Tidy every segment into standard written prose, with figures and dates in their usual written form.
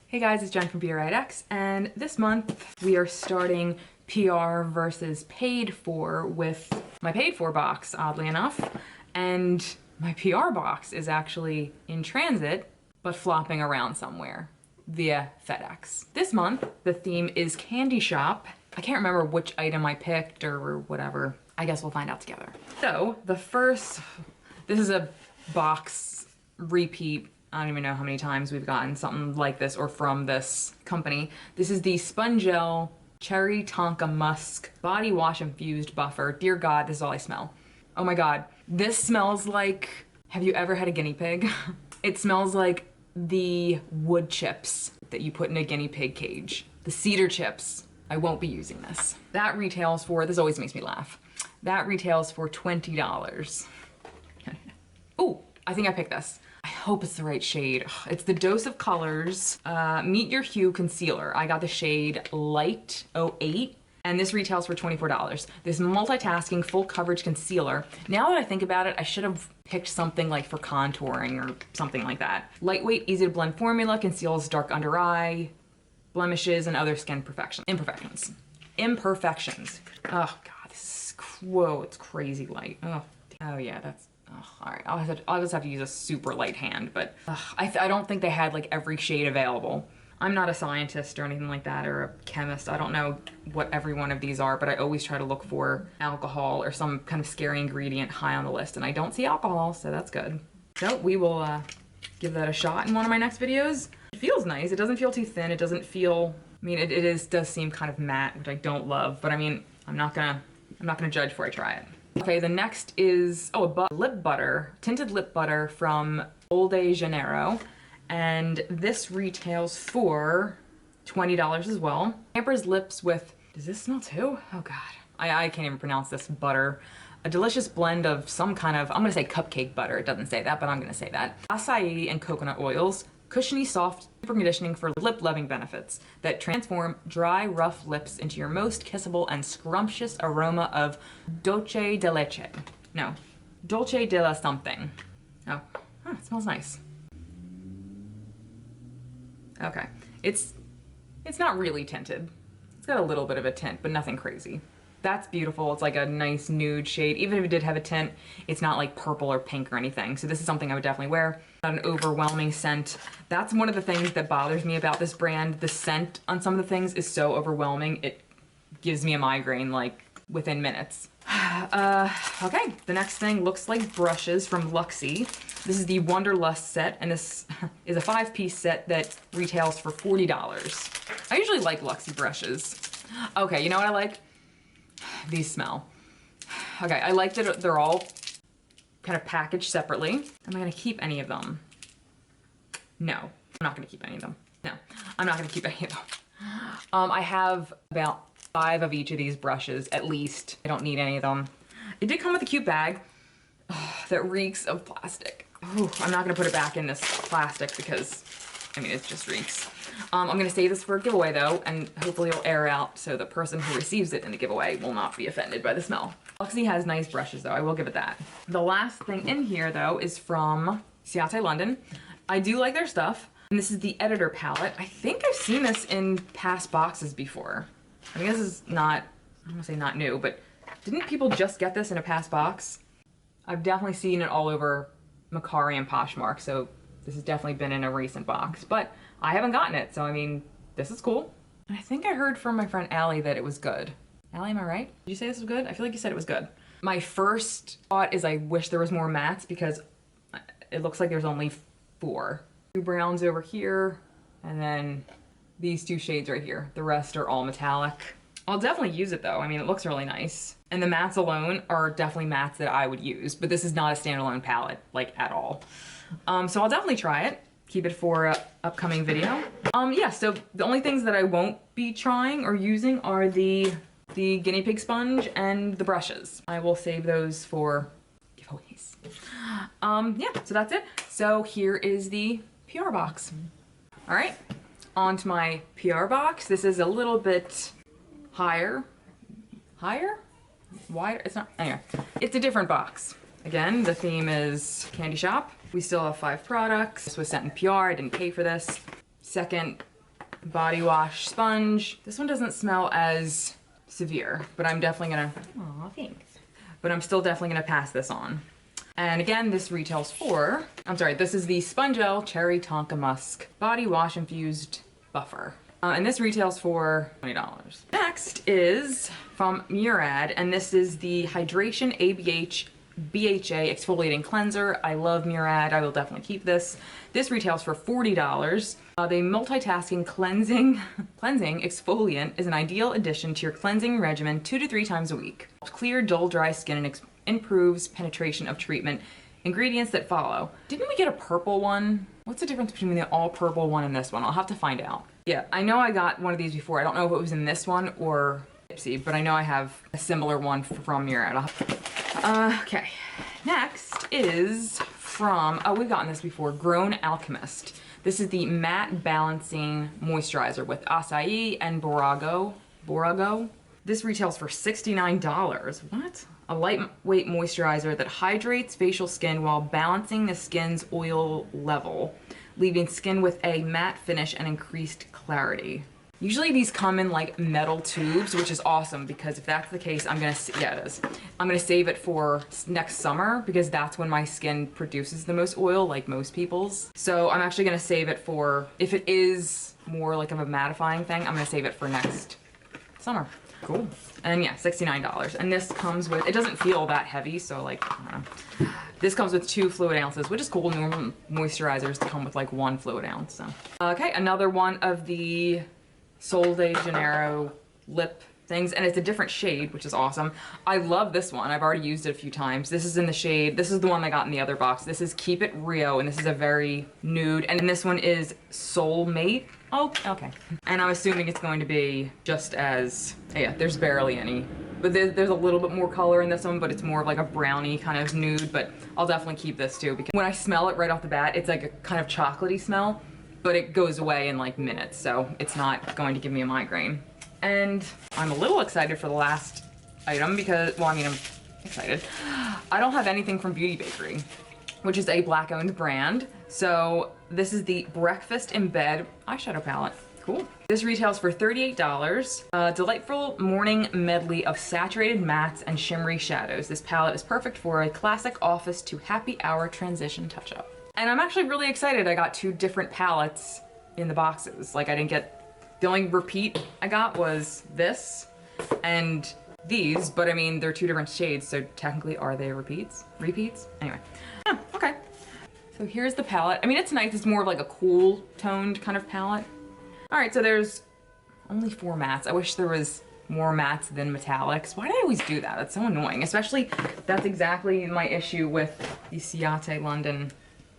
Hey guys, it's Jen from beautyriotx, and this month we are starting PR versus paid for with my paid for box, oddly enough, and my PR box is actually in transit, but flopping around somewhere via FedEx. This month, the theme is Candy Shop. I can't remember which item I picked or whatever. I guess we'll find out together. So this is a box repeat. I don't even know how many times we've gotten something like this or from this company. This is the Spongel Cherry Tonka Musk Body Wash Infused Buffer. Dear God, this is all I smell. Oh my God. This smells like, have you ever had a guinea pig? It smells like the wood chips that you put in a guinea pig cage. The cedar chips. I won't be using this. That retails for, this always makes me laugh. That retails for $20. Oh, I think I picked this. I hope it's the right shade. It's the Dose of Colors Meet Your Hue Concealer. I got the shade Light 08, and this retails for $24. This multitasking full coverage concealer. Now that I think about it, I should have picked something like for contouring or something like that. Lightweight, easy to blend formula, conceals dark under eye, blemishes, and other skin imperfections. Oh God, this is, whoa, it's crazy light. Oh yeah, that's, all right, I'll just have to use a super light hand, but I don't think they had like every shade available. I'm not a scientist or anything like that, or a chemist. I don't know what every one of these are, but I always try to look for alcohol or some kind of scary ingredient high on the list, and I don't see alcohol, so that's good. So we will give that a shot in one of my next videos. It feels nice. It doesn't feel too thin. It doesn't feel, I mean, it does seem kind of matte, which I don't love, but I mean, I'm not gonna judge before I try it. Okay, the next is, a lip butter, tinted lip butter from Sol de Janeiro. And this retails for $20 as well. Pampers lips with, does this smell too? Oh God, I can't even pronounce this butter. A delicious blend of some kind of, I'm gonna say cupcake butter. It doesn't say that, but I'm gonna say that. Acai and coconut oils. Cushiony, soft, super conditioning for lip-loving benefits that transform dry, rough lips into your most kissable and scrumptious aroma of dolce de leche. No, dolce de la something. Oh, it smells nice. Okay, it's not really tinted. It's got a little bit of a tint, but nothing crazy. That's beautiful. It's like a nice nude shade. Even if it did have a tint, it's not like purple or pink or anything. So this is something I would definitely wear. Not an overwhelming scent. That's one of the things that bothers me about this brand. The scent on some of the things is so overwhelming. It gives me a migraine like within minutes. Okay, the next thing looks like brushes from Luxie. This is the Wanderlust set, and this is a 5-piece set that retails for $40. I usually like Luxie brushes. Okay, you know what I like? These smell. Okay, I like that they're all kind of packaged separately. Am I gonna keep any of them? No, I'm not gonna keep any of them. No, I'm not gonna keep any of them. I have about 5 of each of these brushes, at least. I don't need any of them. It did come with a cute bag that reeks of plastic. Ooh, I'm not gonna put it back in this plastic because, I mean, it just reeks. I'm gonna save this for a giveaway though, and hopefully it'll air out so the person who receives it in the giveaway will not be offended by the smell. Luxie has nice brushes though, I will give it that. The last thing in here though is from Ciate London. I do like their stuff, and this is the Editor palette. I think I've seen this in past boxes before. I mean, this is not, I'm gonna say not new, but didn't people just get this in a past box? I've definitely seen it all over Macari and Poshmark, so this has definitely been in a recent box, but I haven't gotten it, so I mean, this is cool. And I think I heard from my friend Allie that it was good. Allie, am I right? Did you say this was good? I feel like you said it was good. My first thought is I wish there was more mattes because it looks like there's only 4. 2 browns over here, and then these 2 shades right here. The rest are all metallic. I'll definitely use it though. I mean, it looks really nice. And the mattes alone are definitely mattes that I would use, but this is not a standalone palette, like at all. So I'll definitely try it. Keep it for an upcoming video. Yeah, so the only things that I won't be trying or using are the guinea pig sponge and the brushes. I will save those for giveaways. Yeah, so that's it. So here is the PR box. All right, on to my PR box. This is a little bit higher? Wider? It's not, anyway. It's a different box. Again, the theme is Candy Shop. We still have 5 products. This was sent in PR, I didn't pay for this. Second body wash sponge. This one doesn't smell as severe, but I'm definitely gonna, aw, thanks. But I'm still definitely gonna pass this on. And again, this retails for, this is the Spongel Cherry Tonka Musk Body Wash Infused Buffer. And this retails for $20. Next is from Murad, and this is the Hydration BHA Exfoliating Cleanser. I love Murad, I will definitely keep this. This retails for $40. The multitasking cleansing exfoliant is an ideal addition to your cleansing regimen 2 to 3 times a week. Clear, dull, dry skin and improves penetration of treatment. Ingredients that follow. Didn't we get a purple one? What's the difference between the all purple one and this one? I'll have to find out. Yeah, I know I got one of these before. I don't know if it was in this one or Ipsy, but I know I have a similar one from Murad. Okay, next is from, oh, we've gotten this before, Grown Alchemist. This is the Matte Balancing Moisturizer with acai and borago. This retails for $69. What? A lightweight moisturizer that hydrates facial skin while balancing the skin's oil level, leaving skin with a matte finish and increased clarity. Usually these come in like metal tubes, which is awesome because if that's the case, I'm gonna save it for next summer because that's when my skin produces the most oil, like most people's. So I'm actually gonna save it for, if it is more like of a mattifying thing, I'm gonna save it for next summer. Cool. And yeah, $69. And this comes with, it doesn't feel that heavy, so like, I don't know. This comes with 2 fluid ounces, which is cool. Normal moisturizers come with like 1 fluid ounce, so. Okay, another one of the Sol de Janeiro lip things, and it's a different shade, which is awesome. I love this one. I've already used it a few times. This is in the shade, this is the one I got in the other box. This is Keep It Rio, and this is a very nude, and this one is Soulmate. Oh, okay. And I'm assuming it's going to be just as, yeah, there's barely any. But there's a little bit more color in this one, but it's more of like a brownie kind of nude, but I'll definitely keep this too, because when I smell it right off the bat, it's like a kind of chocolatey smell, but it goes away in like minutes, so it's not going to give me a migraine. And I'm a little excited for the last item because, well, I mean, I'm excited. I don't have anything from Beauty Bakery, which is a Black-owned brand. So this is the Breakfast in Bed eyeshadow palette. Cool. This retails for $38. A delightful morning medley of saturated mattes and shimmery shadows. This palette is perfect for a classic office to happy hour transition touch-up. And I'm actually really excited. I got 2 different palettes in the boxes. Like, I didn't get, the only repeat I got was this and these, but I mean, they're 2 different shades, so technically are they repeats? Anyway, yeah, okay. So here's the palette. I mean, it's nice. It's more of like a cool toned kind of palette. All right, so there's only 4 mattes. I wish there was more mattes than metallics. Why do I always do that? That's so annoying, especially that's exactly my issue with the Ciate London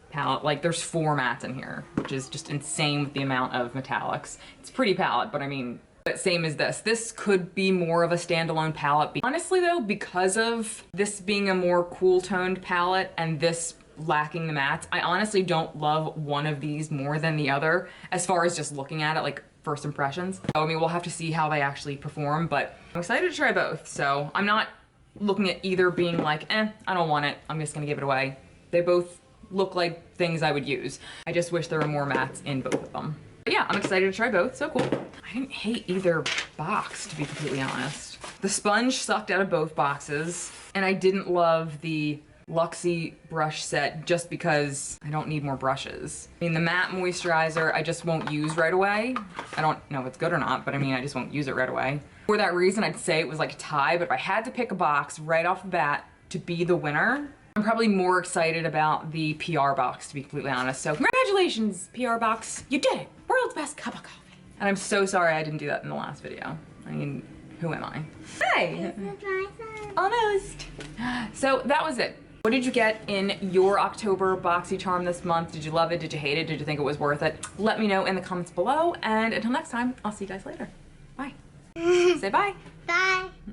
palette. Like, there's 4 mattes in here, which is just insane with the amount of metallics. It's a pretty palette, but I mean, same as this. This could be more of a standalone palette. Honestly though, because of this being a more cool toned palette and this lacking the mattes, I honestly don't love one of these more than the other as far as just looking at it, like first impressions. I mean, we'll have to see how they actually perform, but I'm excited to try both. So I'm not looking at either being like, I don't want it, I'm just gonna give it away. They both look like things I would use. I just wish there were more mattes in both of them. But yeah, I'm excited to try both, so cool. I didn't hate either box, to be completely honest. The sponge sucked out of both boxes, and I didn't love the Luxie brush set just because I don't need more brushes. I mean, the matte moisturizer I just won't use right away. I don't know if it's good or not, but I mean, I just won't use it right away. For that reason, I'd say it was like a tie, but if I had to pick a box right off the bat to be the winner, I'm probably more excited about the PR box, to be completely honest. So congratulations, PR box, you did it. World's best cup of coffee. And I'm so sorry I didn't do that in the last video. I mean, who am I? Hey! Almost. So that was it. What did you get in your October BoxyCharm this month? Did you love it? Did you hate it? Did you think it was worth it? Let me know in the comments below. And until next time, I'll see you guys later. Bye. Say bye. Bye.